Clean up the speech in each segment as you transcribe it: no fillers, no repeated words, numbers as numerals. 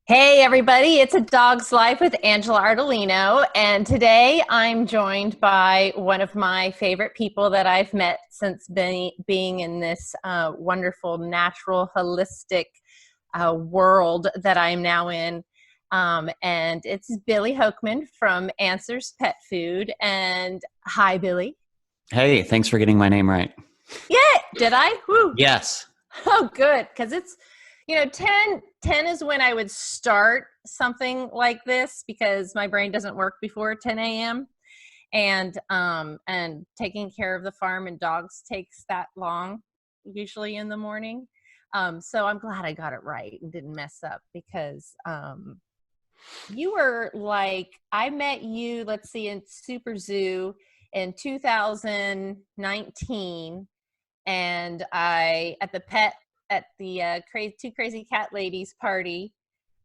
Hey everybody, it's A Dog's Life with Angela Ardolino, and today I'm joined by one of my favorite people that I've met since being in this wonderful, natural, holistic world that I'm now in. And it's Billy Hoekman from Answers Pet Food. And hi, Billy. Hey, thanks for getting my name right. Yeah, did I? Woo. Yes. Oh, good. Because it's, 10 is when I would start something like this because my brain doesn't work before 10 a.m. And taking care of the farm and dogs takes that long, usually in the morning. So I'm glad I got it right and didn't mess up because you were like, I met you, let's see, in Super Zoo in 2019, and I at the crazy two crazy cat ladies party,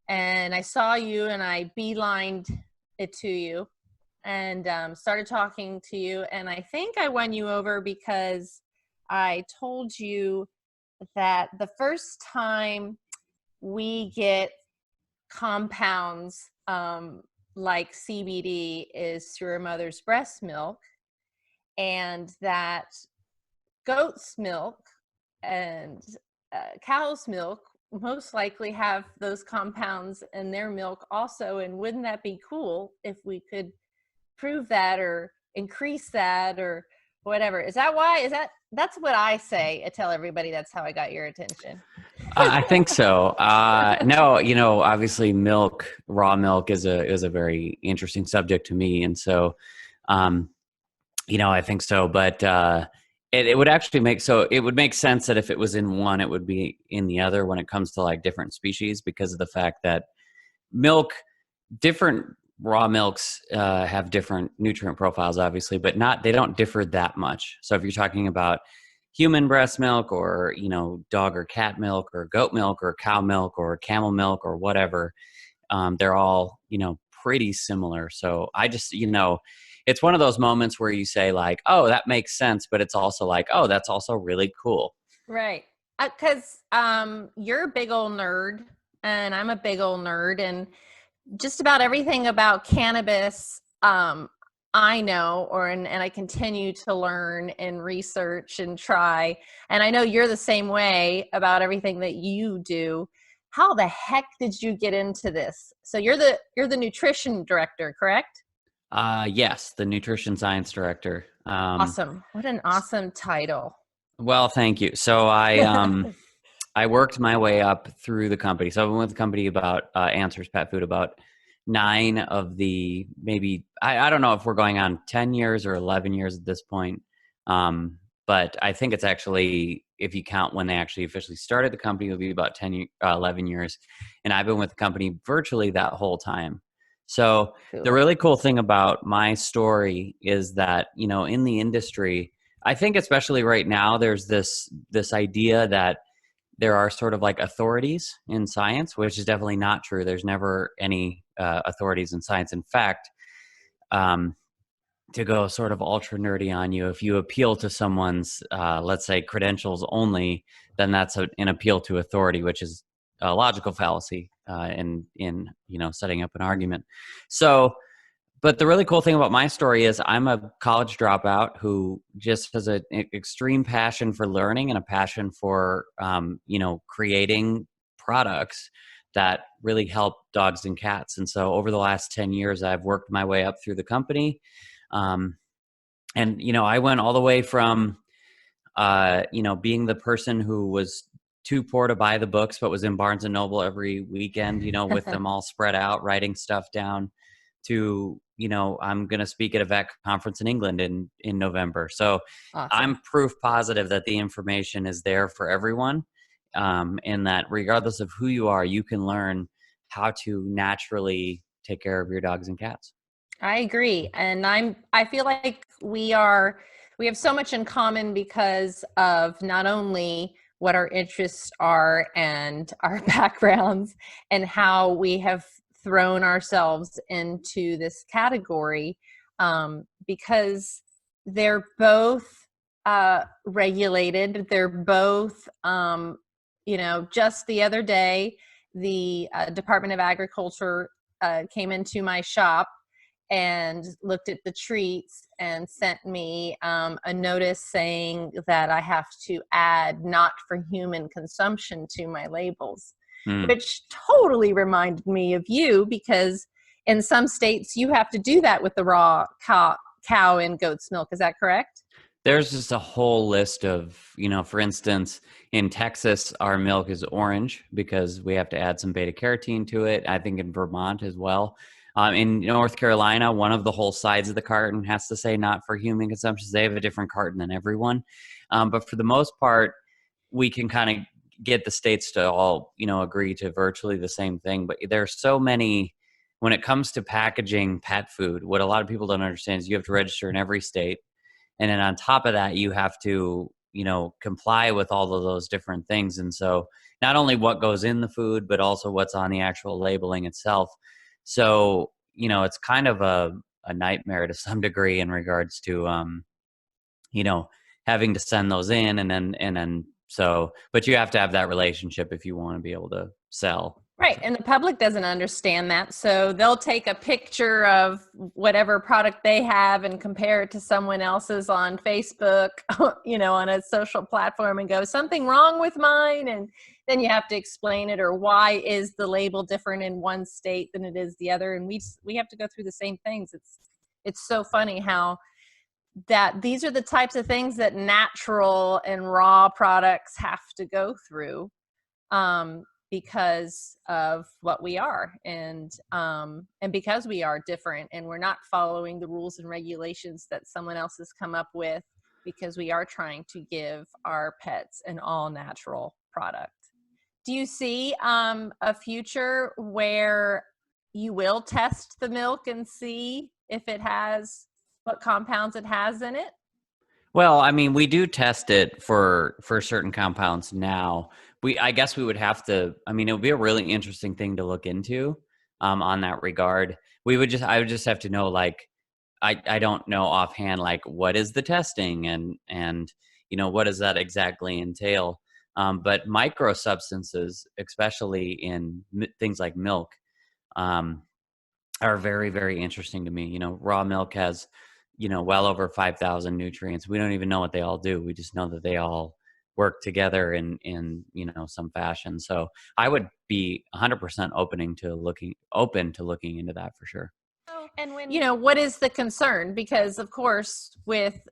and I saw you and I beelined it to you and started talking to you, and I think I won you over because I told you that the first time we get compounds like CBD is through a mother's breast milk, and that goat's milk and cow's milk most likely have those compounds in their milk also. And wouldn't that be cool if we could prove that or increase that or whatever? Is that why? That's what I say. I tell everybody that's how I got your attention. I think so. No, obviously raw milk is a very interesting subject to me. And so, um, I think so, but it would actually it would make sense that if it was in one, it would be in the other when it comes to like different species, because of the fact that milk, different raw milks have different nutrient profiles, obviously, but they don't differ that much. So if you're talking about human breast milk, or dog or cat milk, or goat milk, or cow milk, or camel milk, or whatever, they're all pretty similar. So I just it's one of those moments where you say like, oh, that makes sense, but it's also like, oh, that's also really cool. Right. Because you're a big old nerd and I'm a big old nerd, and just about everything about cannabis I know, and I continue to learn and research and try. And I know you're the same way about everything that you do. How the heck did you get into this? So you're the nutrition director, correct? Yes, the nutrition science director. Awesome. What an awesome title. Well, thank you. So I worked my way up through the company. So I've been with the company about Answers Pet Food about nine of the maybe I don't know if we're going on 10 years or 11 years at this point. But I think it's actually, if you count when they actually officially started the company, it'll be about 11 years. And I've been with the company virtually that whole time. So the Cool. really cool thing about my story is that, in the industry, I think especially right now, there's this idea that there are sort of like authorities in science, which is definitely not true. There's never any authorities in science. In fact, um, to go sort of ultra nerdy on you, if you appeal to someone's, let's say, credentials only, then that's an appeal to authority, which is a logical fallacy in setting up an argument. So, but the really cool thing about my story is I'm a college dropout who just has an extreme passion for learning and a passion for, creating products that really help dogs and cats. And so over the last 10 years, I've worked my way up through the company. Um, and, I went all the way from, being the person who was too poor to buy the books, but was in Barnes and Noble every weekend, with them all spread out, writing stuff down, to I'm going to speak at a vet conference in England in November. So Awesome. I'm proof positive that the information is there for everyone, and that regardless of who you are, you can learn how to naturally take care of your dogs and cats. I agree. And I feel like we have so much in common because of not only what our interests are and our backgrounds and how we have thrown ourselves into this category, because they're both regulated. They're both, just the other day, the Department of Agriculture came into my shop and looked at the treats and sent me a notice saying that I have to add not for human consumption to my labels, which totally reminded me of you, because in some states you have to do that with the raw cow and goat's milk. Is that correct? There's just a whole list of, for instance, in Texas, our milk is orange because we have to add some beta carotene to it. I think in Vermont as well. In North Carolina, one of the whole sides of the carton has to say not for human consumption. They have a different carton than everyone. But for the most part, we can kind of get the states to all, agree to virtually the same thing. But there's so many, when it comes to packaging pet food, what a lot of people don't understand is you have to register in every state. And then on top of that, you have to, comply with all of those different things. And so not only what goes in the food, but also what's on the actual labeling itself. So, it's kind of a nightmare to some degree in regards to, having to send those in but you have to have that relationship if you want to be able to sell. Right. And the public doesn't understand that. So they'll take a picture of whatever product they have and compare it to someone else's on Facebook, on a social platform, and go, something wrong with mine. And then you have to explain it, or why is the label different in one state than it is the other? And we have to go through the same things. It's so funny how that these are the types of things that natural and raw products have to go through. Because of what we are, and because we are different, and we're not following the rules and regulations that someone else has come up with, because we are trying to give our pets an all natural product. Do you see a future where you will test the milk and see if it has what compounds it has in it? Well, I mean, we do test it for certain compounds now. I guess we would have to. I mean, it would be a really interesting thing to look into on that regard. I would just have to know, like, I don't know offhand, like, what is the testing and what does that exactly entail? But micro substances, especially in things like milk, are very, very interesting to me. Raw milk has, well over 5,000 nutrients. We don't even know what they all do. We just know that they all work together in some fashion. So I would be 100% open to looking into that for sure. And what is the concern? Because of course,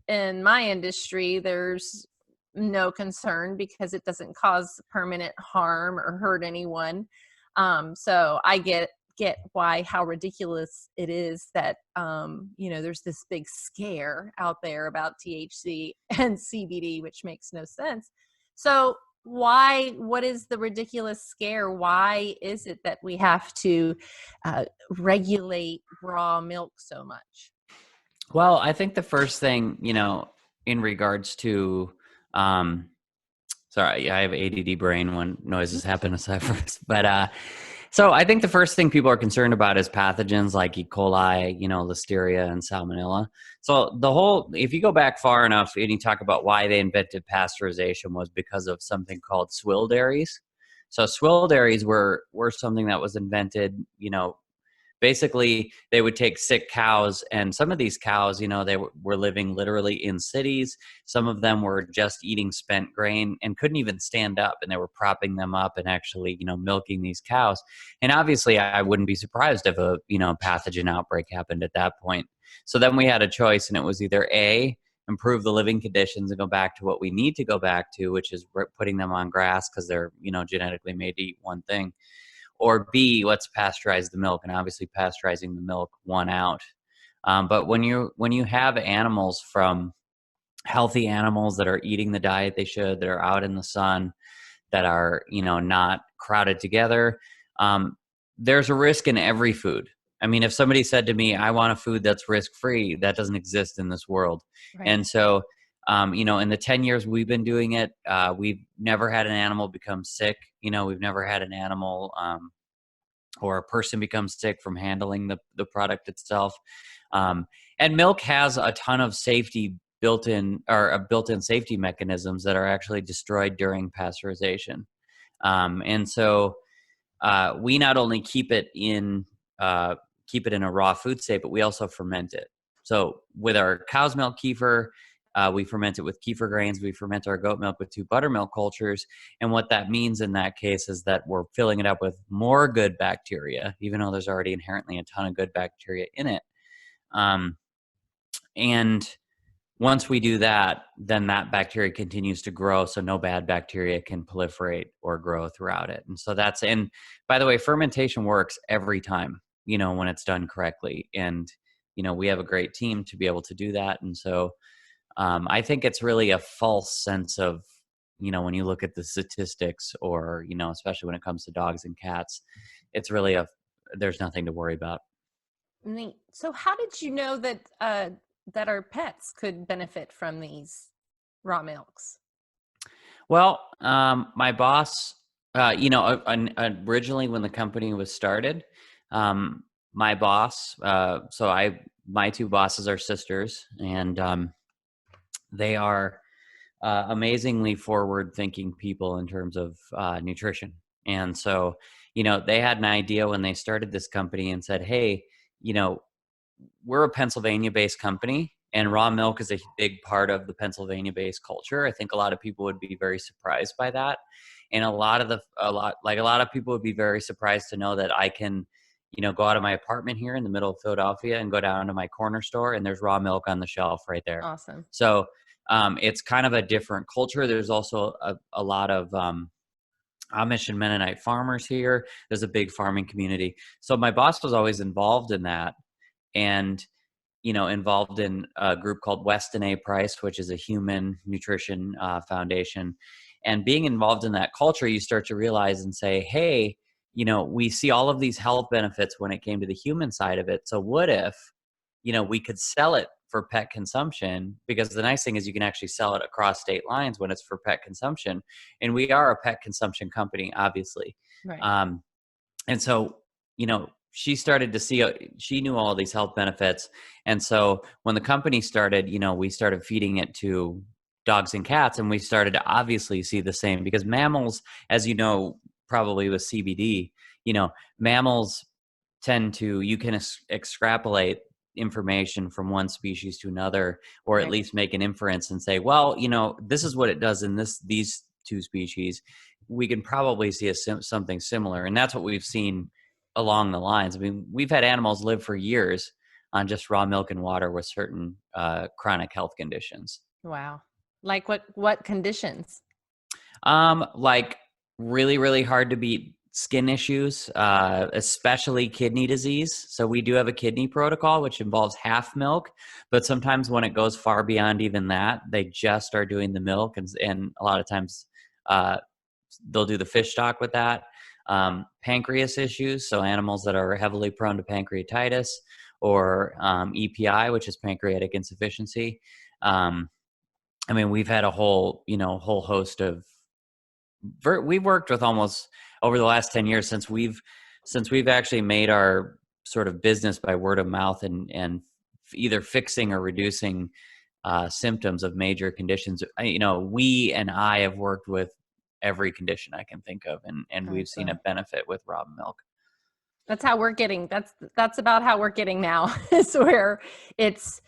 in my industry, there's no concern because it doesn't cause permanent harm or hurt anyone. So I get how ridiculous it is that there's this big scare out there about THC and CBD, which makes no sense. So what is the ridiculous scare? Why is it that we have to regulate raw milk so much? Well, I think the first thing, in regards to sorry, I have ADD brain when noises happen aside from this. But so I think the first thing people are concerned about is pathogens like E. coli, Listeria and Salmonella. So if you go back far enough and you talk about why they invented pasteurization, was because of something called swill dairies. So swill dairies were something that was invented, basically they would take sick cows, and some of these cows, they were living literally in cities. Some of them were just eating spent grain and couldn't even stand up, and they were propping them up and actually, milking these cows. And obviously I wouldn't be surprised if a, pathogen outbreak happened at that point. So then we had a choice, and it was either A, improve the living conditions and go back to what we need to go back to, which is putting them on grass because they're, genetically made to eat one thing, or B, let's pasteurize the milk. And obviously pasteurizing the milk won out. But when you have animals, from healthy animals that are eating the diet they should, that are out in the sun, that are, not crowded together, there's a risk in every food. I mean, if somebody said to me, I want a food that's risk-free, that doesn't exist in this world. Right. And so, in the 10 years we've been doing it, we've never had an animal become sick. We've never had an animal or a person become sick from handling the product itself. And milk has a ton of safety built-in safety mechanisms that are actually destroyed during pasteurization. And so, we not only keep it in a raw food state, but we also ferment it. So with our cow's milk kefir, we ferment it with kefir grains. We ferment our goat milk with 2 buttermilk cultures. And what that means in that case is that we're filling it up with more good bacteria, even though there's already inherently a ton of good bacteria in it. And once we do that, then that bacteria continues to grow, so no bad bacteria can proliferate or grow throughout it. And so and by the way, fermentation works every time, when it's done correctly. And, we have a great team to be able to do that. And so I think it's really a false sense of, when you look at the statistics or, especially when it comes to dogs and cats, it's really there's nothing to worry about. Neat. So how did you know that that our pets could benefit from these raw milks? Well, my boss, originally when the company was started, my boss, my 2 bosses are sisters, and they are amazingly forward-thinking people in terms of nutrition. And so, they had an idea when they started this company and said, "Hey, we're a Pennsylvania-based company, and raw milk is a big part of the Pennsylvania-based culture." I think a lot of people would be very surprised by that, and a lot of people would be very surprised to know that I can, go out of my apartment here in the middle of Philadelphia and go down to my corner store, and there's raw milk on the shelf right there. Awesome. So it's kind of a different culture. There's also a lot of Amish and Mennonite farmers here. There's a big farming community. So my boss was always involved in that, and involved in a group called Weston A. Price, which is a human nutrition foundation. And being involved in that culture, you start to realize and say, hey, we see all of these health benefits when it came to the human side of it. So what if, we could sell it for pet consumption? Because the nice thing is you can actually sell it across state lines when it's for pet consumption. And we are a pet consumption company, obviously. Right. And so, she started to see, she knew all these health benefits. And so when the company started, we started feeding it to dogs and cats, and we started to obviously see the same, because mammals, as you know, probably with CBD, mammals you can extrapolate information from one species to another, or at Right. least make an inference and say, well, this is what it does in these 2 species. We can probably see something similar. And that's what we've seen along the lines. I mean, we've had animals live for years on just raw milk and water with certain chronic health conditions. Wow. Like what conditions? Like really, really hard to beat skin issues, especially kidney disease. So we do have a kidney protocol, which involves half milk, but sometimes when it goes far beyond even that, they just are doing the milk, and a lot of times they'll do the fish stock with that. Pancreas issues, so animals that are heavily prone to pancreatitis, or EPI, which is pancreatic insufficiency. I mean, we've had a whole host of. We've worked with almost over the last 10 years since we've actually made our sort of business by word of mouth, and either fixing or reducing symptoms of major conditions. We and I have worked with every condition I can think of, and we've seen a benefit with raw milk. That's how we're getting. That's about how we're getting now. Is where it's,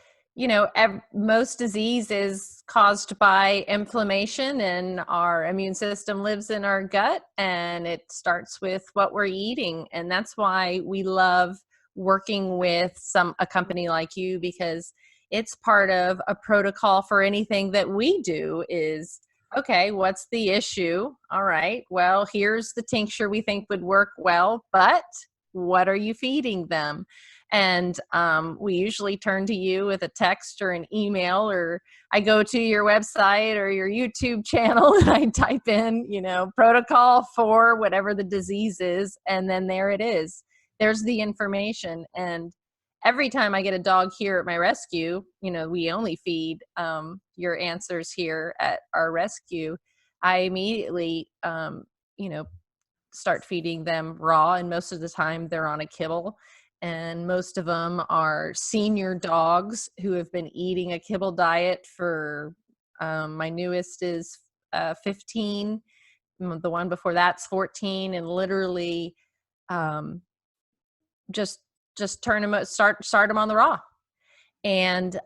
most disease is caused by inflammation, and our immune system lives in our gut, and it starts with what we're eating. And that's why we love working with a company like you, because it's part of a protocol for anything that we do. Is okay, what's the issue? All right, well, here's the tincture we think would work well, but what are you feeding them? And we usually turn to you with a text or an email, or I go to your website or your YouTube channel and I type in, protocol for whatever the disease is. And then there it is. There's the information. And every time I get a dog here at my rescue, we only feed your answers here at our rescue. I immediately, start feeding them raw, and most of the time they're on a kibble, and most of them are senior dogs who have been eating a kibble diet for my newest is 15, the one before that's 14, and literally um, just turn them, start them on the raw. And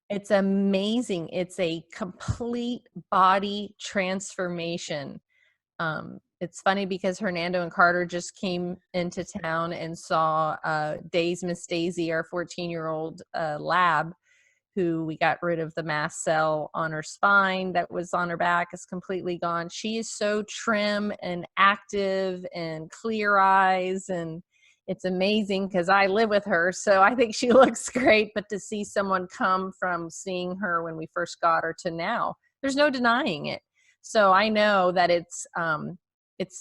it's amazing. It's a complete body transformation. It's funny because Hernando and Carter just came into town and saw Miss Daisy, our 14-year-old lab, who we got rid of the mast cell on her spine that was on her back, is completely gone. She is so trim and active and clear eyes, and it's amazing because I live with her, so I think she looks great. But to see someone come from seeing her when we first got her to now, there's no denying it. So I know that it's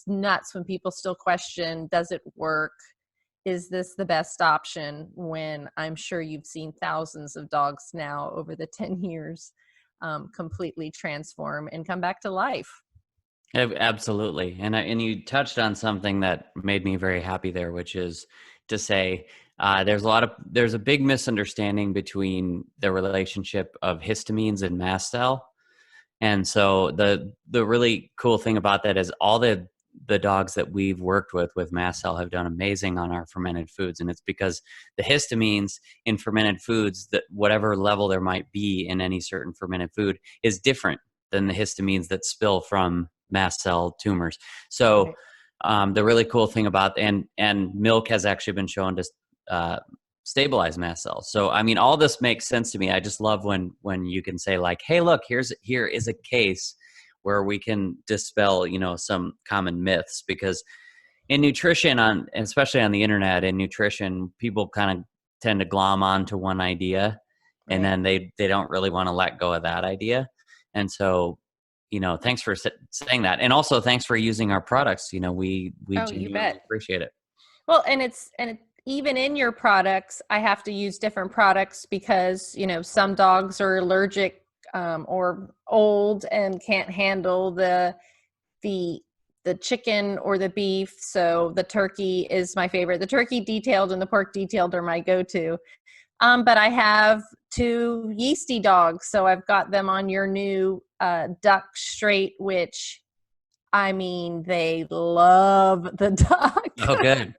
nuts when people still question, does it work? Is this the best option, when I'm sure you've seen thousands of dogs now over the 10 years completely transform and come back to life? Absolutely. And you touched on something that made me very happy there, which is to say there's a big misunderstanding between the relationship of histamines and mast cell. And so the really cool thing about that is all the dogs that we've worked with mast cell have done amazing on our fermented foods. And it's because the histamines in fermented foods, that whatever level there might be in any certain fermented food, is different than the histamines that spill from mast cell tumors. So the really cool thing about, and milk has actually been shown to stabilize mast cells. So I mean, all this makes sense to me. I just love when you can say like, hey, look, here is a case where we can dispel, some common myths. Because in nutrition, especially on the internet, in nutrition, people kind of tend to glom onto one idea, and then they don't really want to let go of that idea. And so, thanks for saying that, and also thanks for using our products. We genuinely appreciate it. Well, even in your products, I have to use different products because, some dogs are allergic or old and can't handle the chicken or the beef. So the turkey is my favorite. The turkey detailed and the pork detailed are my go-to. But I have 2 yeasty dogs, so I've got them on your new duck straight, which, I mean, they love the duck. Oh, good.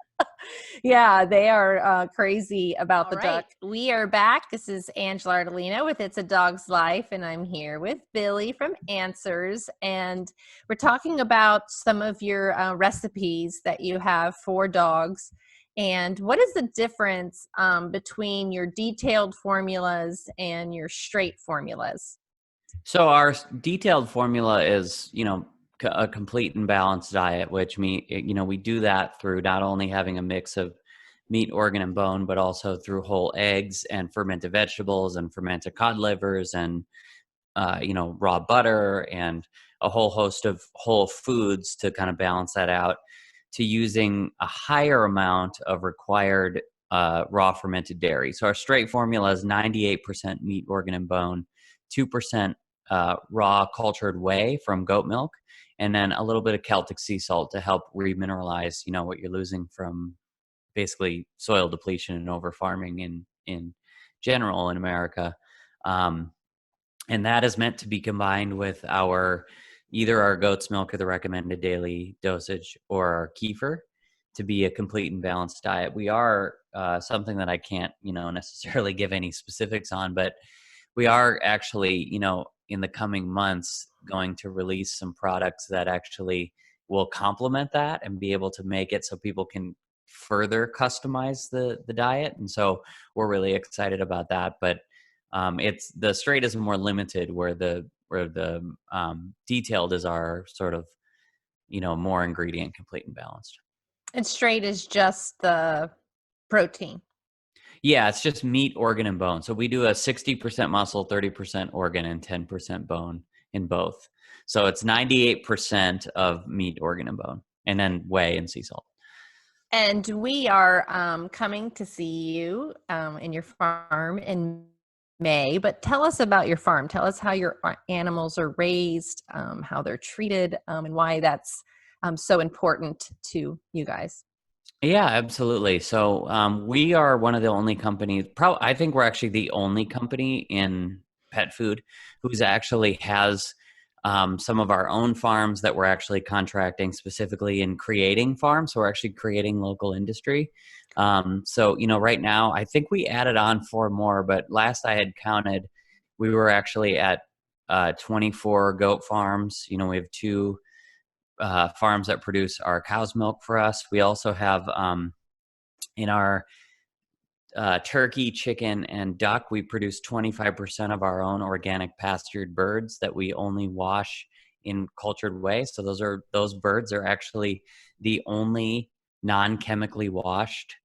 Yeah, they are crazy about the duck. We are back. This is Angela Ardolino with It's a Dog's Life, and I'm here with Billy from Answers, and we're talking about some of your recipes that you have for dogs. And what is the difference between your detailed formulas and your straight formulas? So our detailed formula is, a complete and balanced diet, which we do that through not only having a mix of meat, organ, and bone, but also through whole eggs and fermented vegetables and fermented cod livers and raw butter and a whole host of whole foods to kind of balance that out, to using a higher amount of required raw fermented dairy. So our straight formula is 98% meat, organ, and bone, 2% raw cultured whey from goat milk, and then a little bit of Celtic sea salt to help remineralize, what you're losing from basically soil depletion and over farming in general in America. And that is meant to be combined with either our goat's milk or the recommended daily dosage, or our kefir, to be a complete and balanced diet. We are something that I can't, necessarily give any specifics on, but we are actually, in the coming months, going to release some products that actually will complement that and be able to make it so people can further customize the diet. And so we're really excited about that. But it's the straight is more limited, where the detailed is our sort of, more ingredient complete and balanced. And straight is just the protein. Yeah, it's just meat, organ, and bone. So we do a 60% muscle, 30% organ, and 10% bone in both. So it's 98% of meat, organ, and bone, and then whey and sea salt. And we are coming to see you in your farm in May. But tell us about your farm. Tell us how your animals are raised, how they're treated, and why that's so important to you guys. Yeah, absolutely. So we are one of the only companies, I think we're actually the only company in pet food who's actually has some of our own farms that we're actually contracting specifically in creating farms. So we're actually creating local industry. So, right now, I think we added on 4 more, but last I had counted, we were actually at 24 goat farms. We have 2 farms that produce our cow's milk for us. We also have in our turkey, chicken, and duck, we produce 25% of our own organic pastured birds that we only wash in cultured way. So those birds are actually the only non-chemically washed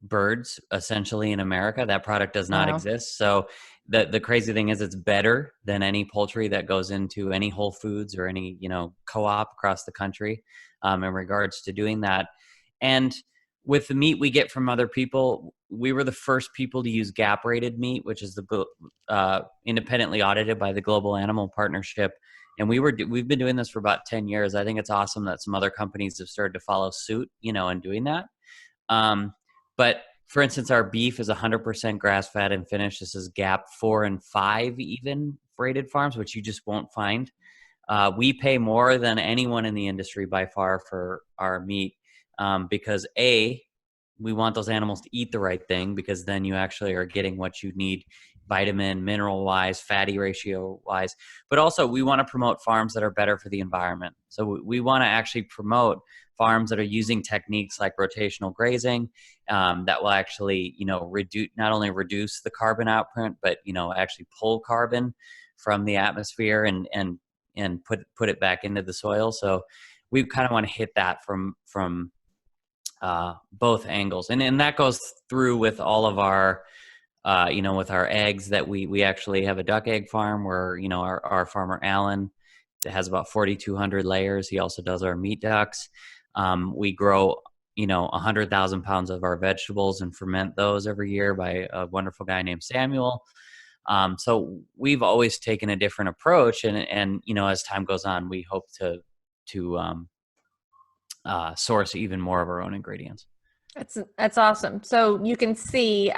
birds essentially in America. That product does not Wow. exist. So the crazy thing is it's better than any poultry that goes into any Whole Foods or any, co-op across the country in regards to doing that. And with the meat we get from other people, we were the first people to use GAP rated meat, which is the independently audited by the Global Animal Partnership. And we've been doing this for about 10 years. I think it's awesome that some other companies have started to follow suit, in doing that. But for instance, our beef is 100% grass fed and finished. This is GAP 4 and 5 even rated farms, which you just won't find. We pay more than anyone in the industry by far for our meat because we want those animals to eat the right thing, because then you actually are getting what you need vitamin, mineral wise, fatty ratio wise. But also we want to promote farms that are better for the environment. So we want to actually promote farms that are using techniques like rotational grazing that will actually, not only reduce the carbon outprint, but, actually pull carbon from the atmosphere and put it back into the soil. So we kind of want to hit that from both angles. And that goes through with all of our, with our eggs that we actually have a duck egg farm where, our farmer Alan has about 4,200 layers. He also does our meat ducks. We grow, 100,000 pounds of our vegetables and ferment those every year by a wonderful guy named Samuel. So we've always taken a different approach, and as time goes on, we hope to source even more of our own ingredients. That's awesome. So you can see,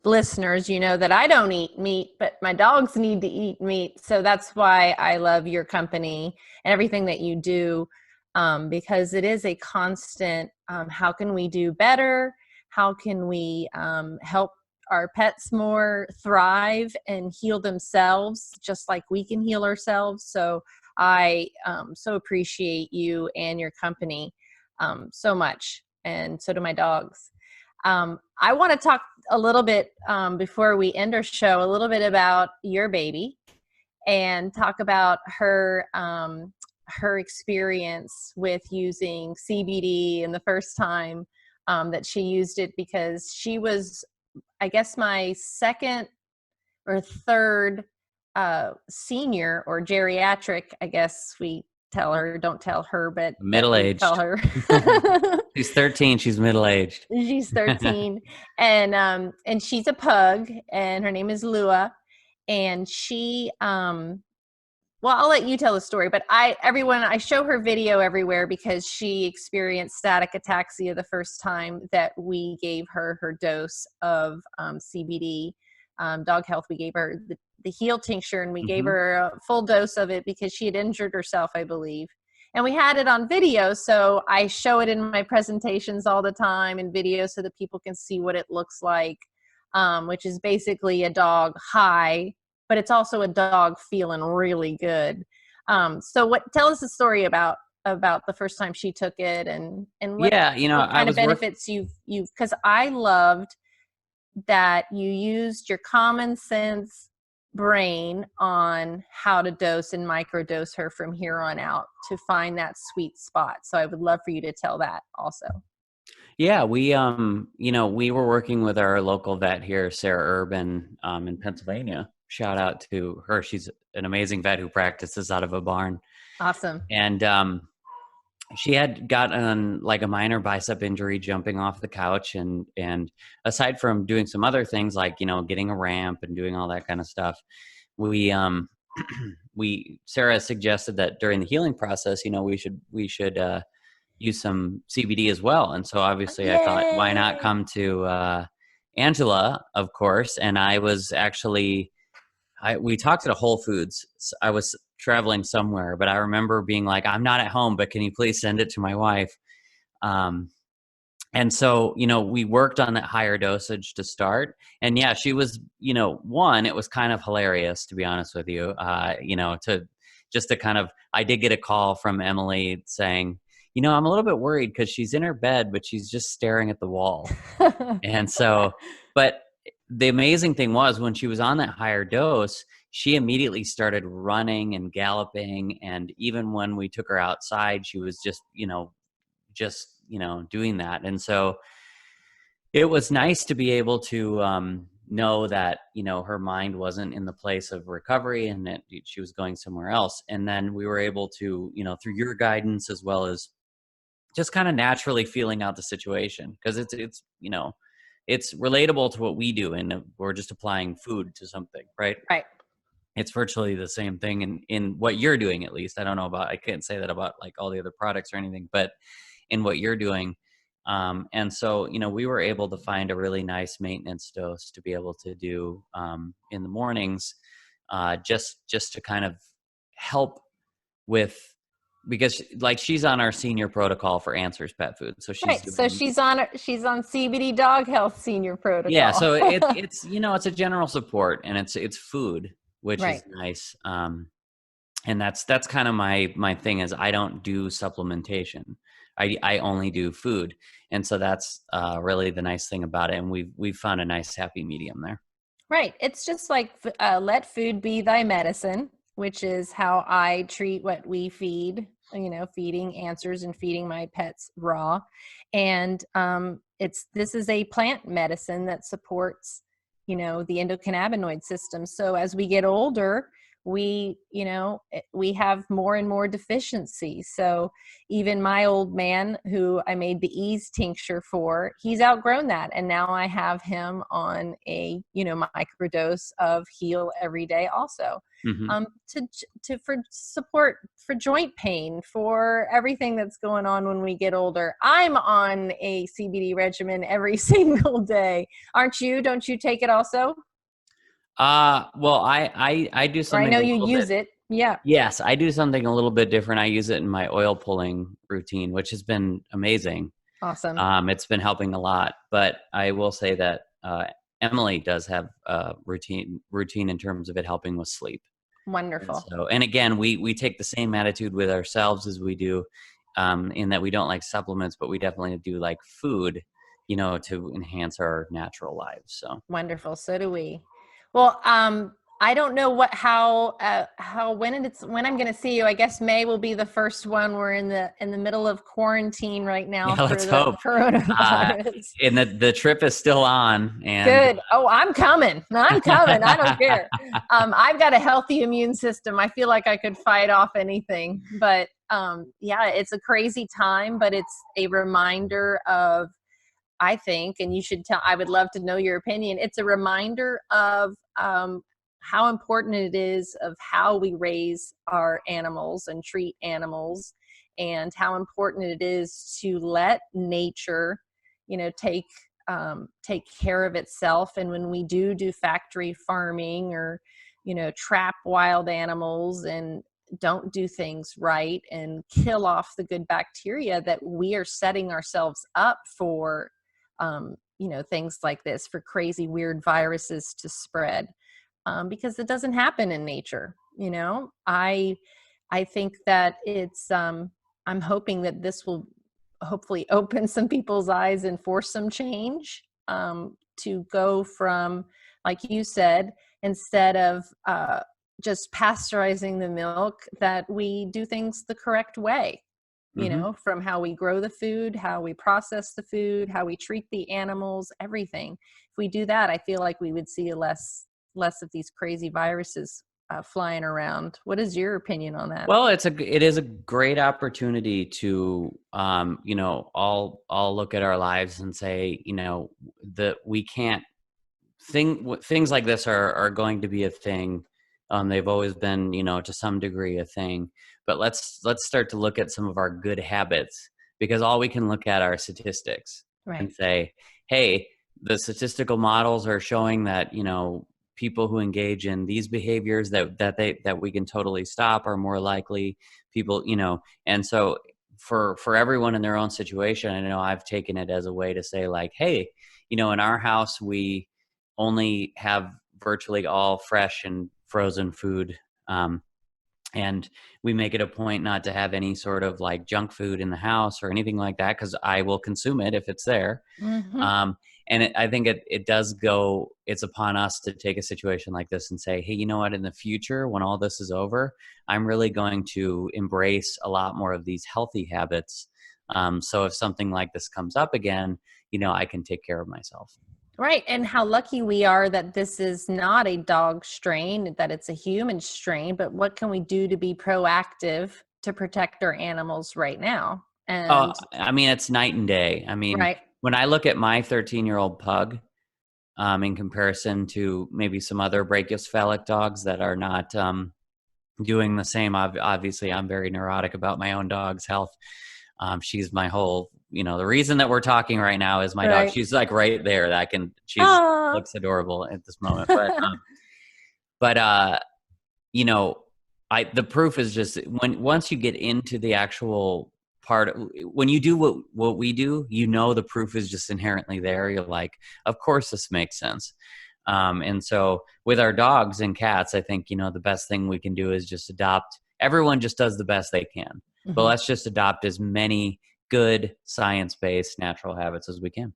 listeners, that I don't eat meat, but my dogs need to eat meat. So that's why I love your company and everything that you do, because it is a constant, how can we do better? How can we help our pets more thrive and heal themselves just like we can heal ourselves? So I so appreciate you and your company so much. And so do my dogs. I want to talk a little bit before we end our show, a little bit about your baby and talk about her experience with using CBD and the first time that she used it, because she was, I guess, my second or third senior or geriatric, I guess we tell her, don't tell her, but we tell Middle-aged. her. She's 13. She's middle-aged. She's 13, and she's a pug, and her name is Lua, and she well, I'll let you tell the story, but I show her video everywhere because she experienced static ataxia the first time that we gave her dose of CBD, dog health. We gave her the heal tincture, and we gave her a full dose of it because she had injured herself, I believe. And we had it on video, so I show it in my presentations all the time in video so that people can see what it looks like, which is basically a dog high, but it's also a dog feeling really good. So tell us a story about the first time she took it, and what kind of benefits you've, because I loved that you used your common sense brain on how to dose and microdose her from here on out to find that sweet spot. So I would love for you to tell that also. Yeah, we we were working with our local vet here, Sarah Urban, in Pennsylvania. Shout out to her. She's an amazing vet who practices out of a barn. Awesome. And she had gotten like a minor bicep injury jumping off the couch, and aside from doing some other things like getting a ramp and doing all that kind of stuff, we Sarah suggested that during the healing process, we should use some CBD as well. And so obviously I thought, why not come to Angela, of course. And I was actually we talked at a Whole Foods. I was traveling somewhere, but I remember being like, I'm not at home, but can you please send it to my wife? Um, and so, we worked on that higher dosage to start. And yeah, she was, one, it was kind of hilarious, to be honest with you, to kind of, I did get a call from Emily saying, I'm a little bit worried because she's in her bed, but she's just staring at the wall. And so, but the amazing thing was when she was on that higher dose, she immediately started running and galloping. And even when we took her outside, she was just doing that. And so it was nice to be able to know that her mind wasn't in the place of recovery and that she was going somewhere else. And then we were able to, through your guidance, as well as just kind of naturally feeling out the situation, because it's relatable to what we do, and we're just applying food to something, right? Right. It's virtually the same thing in what you're doing. At least I can't say that about like all the other products or anything, but in what you're doing. And so, we were able to find a really nice maintenance dose to be able to do in the mornings, just to kind of help with, because like she's on our senior protocol for Answers Pet Food. So she's Right. So doing, she's on CBD Dog Health Senior yeah. Protocol. So it's a general support, and it's food, which Right. is nice. And that's kind of my thing is I don't do supplementation. I only do food. And so that's really the nice thing about it. And we've found a nice happy medium there. Right. It's just like let food be thy medicine, which is how I treat what we feed, feeding Answers and feeding my pets raw. And this is a plant medicine that supports, the endocannabinoid system. So as we get older, we have more and more deficiencies. So even my old man, who I made the ease tincture for, he's outgrown that, and now I have him on a microdose of Heal every day also. Mm-hmm. For support, for joint pain, for everything that's going on when we get older. I'm on a CBD regimen every single day. Aren't you? Don't you take it also? Well, I do Or I something know a you little bit. use it. Yeah. Yes, I do something a little bit different. I use it in my oil pulling routine, which has been amazing. Awesome. It's been helping a lot, but I will say that Emily does have a routine in terms of it helping with sleep. And Wonderful. so, and again, we take the same attitude with ourselves as we do, in that we don't like supplements, but we definitely do like food, to enhance our natural lives. So Wonderful. So do we. Well, I don't know how when I'm going to see you. I guess May will be the first one. We're in the middle of quarantine right now yeah, let's for the hope. Uh, coronavirus. and the trip is still on, and Good. Oh, I'm coming. I'm coming. I don't care. I've got a healthy immune system. I feel like I could fight off anything. But yeah, it's a crazy time, but it's a reminder of, I think, and I would love to know your opinion. It's a reminder of how important it is of how we raise our animals and treat animals, and how important it is to let nature, take care of itself. And when we do factory farming, or, trap wild animals and don't do things right and kill off the good bacteria, that we are setting ourselves up for things like this, for crazy weird viruses to spread, because it doesn't happen in nature. I think that I'm hoping that this will hopefully open some people's eyes and force some change, to go from, like you said, instead of just pasteurizing the milk, that we do things the correct way, mm-hmm. from how we grow the food, how we process the food, how we treat the animals, everything. If we do that, I feel like we would see less of these crazy viruses flying around. What is your opinion on that? Well, it is a great opportunity to, all look at our lives and say, that we can't things like this are going to be a thing. They've always been, to some degree a thing, but let's start to look at some of our good habits, because all we can look at are statistics Right. and say, hey, the statistical models are showing that, people who engage in these behaviors that we can totally stop are more likely people, and so for everyone in their own situation, I know I've taken it as a way to say like, hey, in our house, we only have virtually all fresh and frozen food. And we make it a point not to have any sort of like junk food in the house or anything like that, because I will consume it if it's there. Mm-hmm. I think it does go, it's upon us to take a situation like this and say, hey, you know what, in the future, when all this is over, I'm really going to embrace a lot more of these healthy habits. So if something like this comes up again, I can take care of myself. Right. And how lucky we are that this is not a dog strain, that it's a human strain. But what can we do to be proactive to protect our animals right now? And I mean, it's night and day. I mean, right. when I look at my 13-year-old pug, in comparison to maybe some other brachycephalic dogs that are not doing the same. Obviously, I'm very neurotic about my own dog's health. She's my whole, the reason that we're talking right now is my dog. Right. She's like right there. She's Ah. looks adorable at this moment. But you know, the proof is just once you get into the actual part, when you do what we do, the proof is just inherently there. You're like, of course this makes sense. And so with our dogs and cats, I think, the best thing we can do is just adopt. Everyone just does the best they can, but Mhm. let's just adopt as many good science-based natural habits as we can.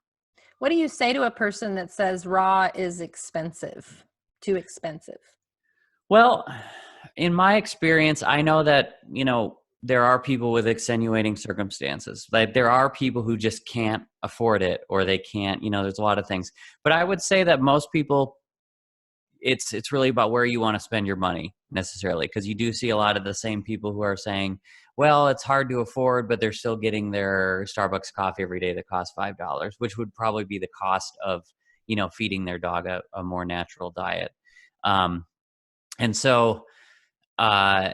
What do you say to a person that says raw is expensive, too expensive? Well, in my experience, I know that, there are people with extenuating circumstances. Like there are people who just can't afford it, or they can't, there's a lot of things. But I would say that most people, it's really about where you want to spend your money necessarily, because you do see a lot of the same people who are saying, well, it's hard to afford, but they're still getting their Starbucks coffee every day that costs $5, which would probably be the cost of, feeding their dog a more natural diet. And so, uh,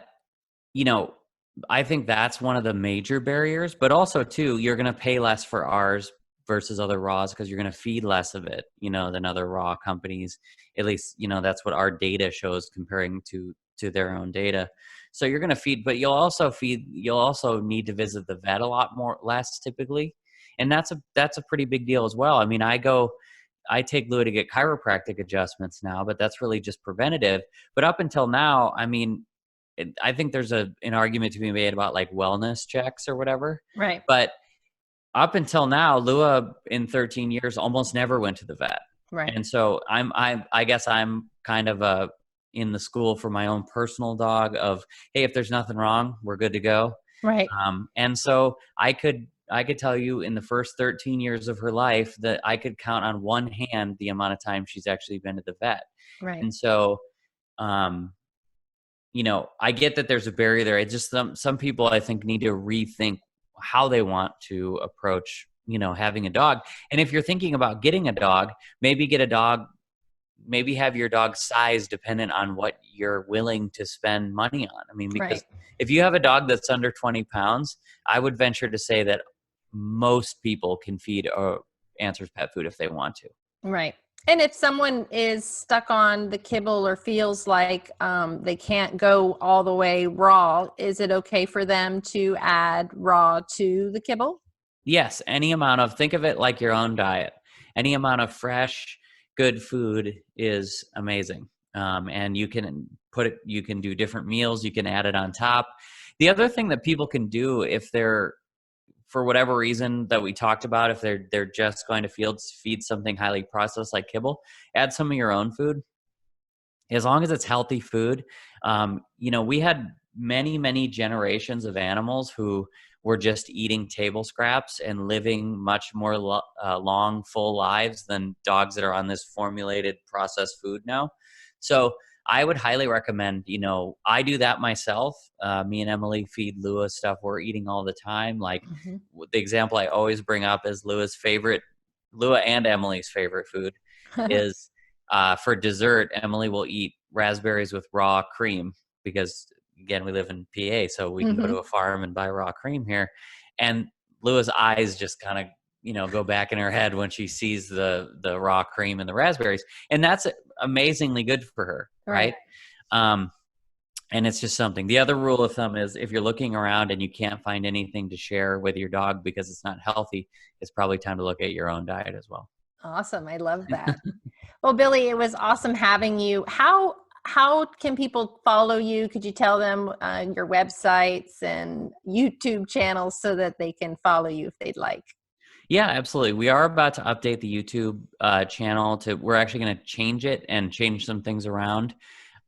you know, I think that's one of the major barriers, but also too, you're going to pay less for ours versus other raws because you're going to feed less of it, than other raw companies. At least, that's what our data shows comparing to their own data. So you're going to feed, but you'll also need to visit the vet a lot more less typically. And that's a pretty big deal as well. I mean, I take Lua to get chiropractic adjustments now, but that's really just preventative. But up until now, I mean, I think there's an argument to be made about like wellness checks or whatever. Right. But up until now, Lua in 13 years almost never went to the vet. Right. And so I guess I'm kind of in the school for my own personal dog of, hey, if there's nothing wrong, we're good to go. Right. And so I could tell you in the first 13 years of her life that I could count on one hand the amount of time she's actually been to the vet. Right. And so, I get that there's a barrier there. It's just some people I think need to rethink how they want to approach, having a dog. And if you're thinking about getting a dog, maybe get a dog, maybe have your dog size dependent on what you're willing to spend money on. I mean, because Right. if you have a dog that's under 20 pounds, I would venture to say that most people can feed Answers pet food if they want to. Right. And if someone is stuck on the kibble or feels like they can't go all the way raw, is it okay for them to add raw to the kibble? Yes, any amount of, think of it like your own diet. Any amount of fresh, good food is amazing. And you can do different meals, you can add it on top. The other thing that people can do if they're, for whatever reason that we talked about, if they're just going to feed something highly processed like kibble, add some of your own food. As long as it's healthy food. We had many generations of animals who were just eating table scraps and living much more long, full lives than dogs that are on this formulated processed food now. So I would highly recommend, I do that myself. Me and Emily feed Lua stuff we're eating all the time. Like Hmm. the example I always bring up is Lua and Emily's favorite food is for dessert, Emily will eat raspberries with raw cream because, again, we live in PA, so we can go Hmm. to a farm and buy raw cream here. And Lua's eyes just kind of go back in her head when she sees the raw cream and the raspberries, and that's amazingly good for her, right? Um, and it's just something. The other rule of thumb is if you're looking around and you can't find anything to share with your dog because it's not healthy, it's probably time to look at your own diet as well. Awesome. I love that. Well, Billy, it was awesome having you. How can people follow you? Could you tell them your websites and YouTube channels so that they can follow you if they'd like? Yeah, absolutely. We are about to update the YouTube channel we're actually going to change it and change some things around,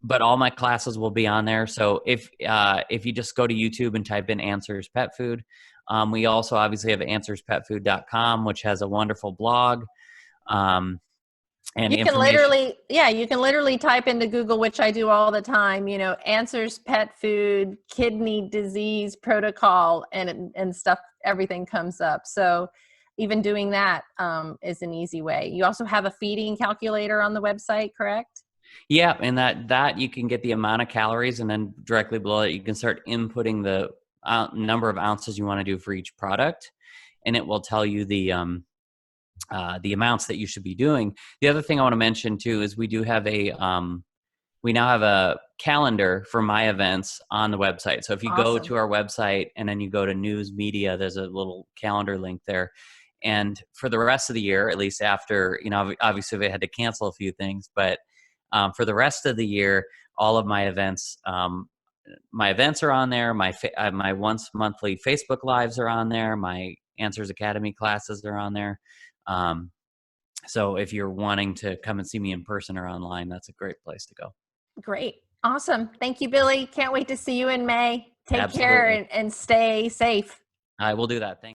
but all my classes will be on there. So if you just go to YouTube and type in Answers Pet Food, we also obviously have answerspetfood.com, which has a wonderful blog. And You can information. literally type into Google, which I do all the time, answers pet food, kidney disease protocol, and stuff, everything comes up. So even doing that is an easy way. You also have a feeding calculator on the website, correct? Yeah, and that you can get the amount of calories, and then directly below it, you can start inputting the number of ounces you want to do for each product, and it will tell you the amounts that you should be doing. The other thing I want to mention too is we now have a calendar for my events on the website. So if you go Awesome. to our website and then you go to news media, there's a little calendar link there. And for the rest of the year, at least after, obviously we had to cancel a few things, but for the rest of the year, all of my events are on there. My once monthly Facebook lives are on there. My Answers Academy classes are on there. So if you're wanting to come and see me in person or online, that's a great place to go. Great. Awesome. Thank you, Billy. Can't wait to see you in May. Take care Absolutely. and stay safe. I will do that. Thank you.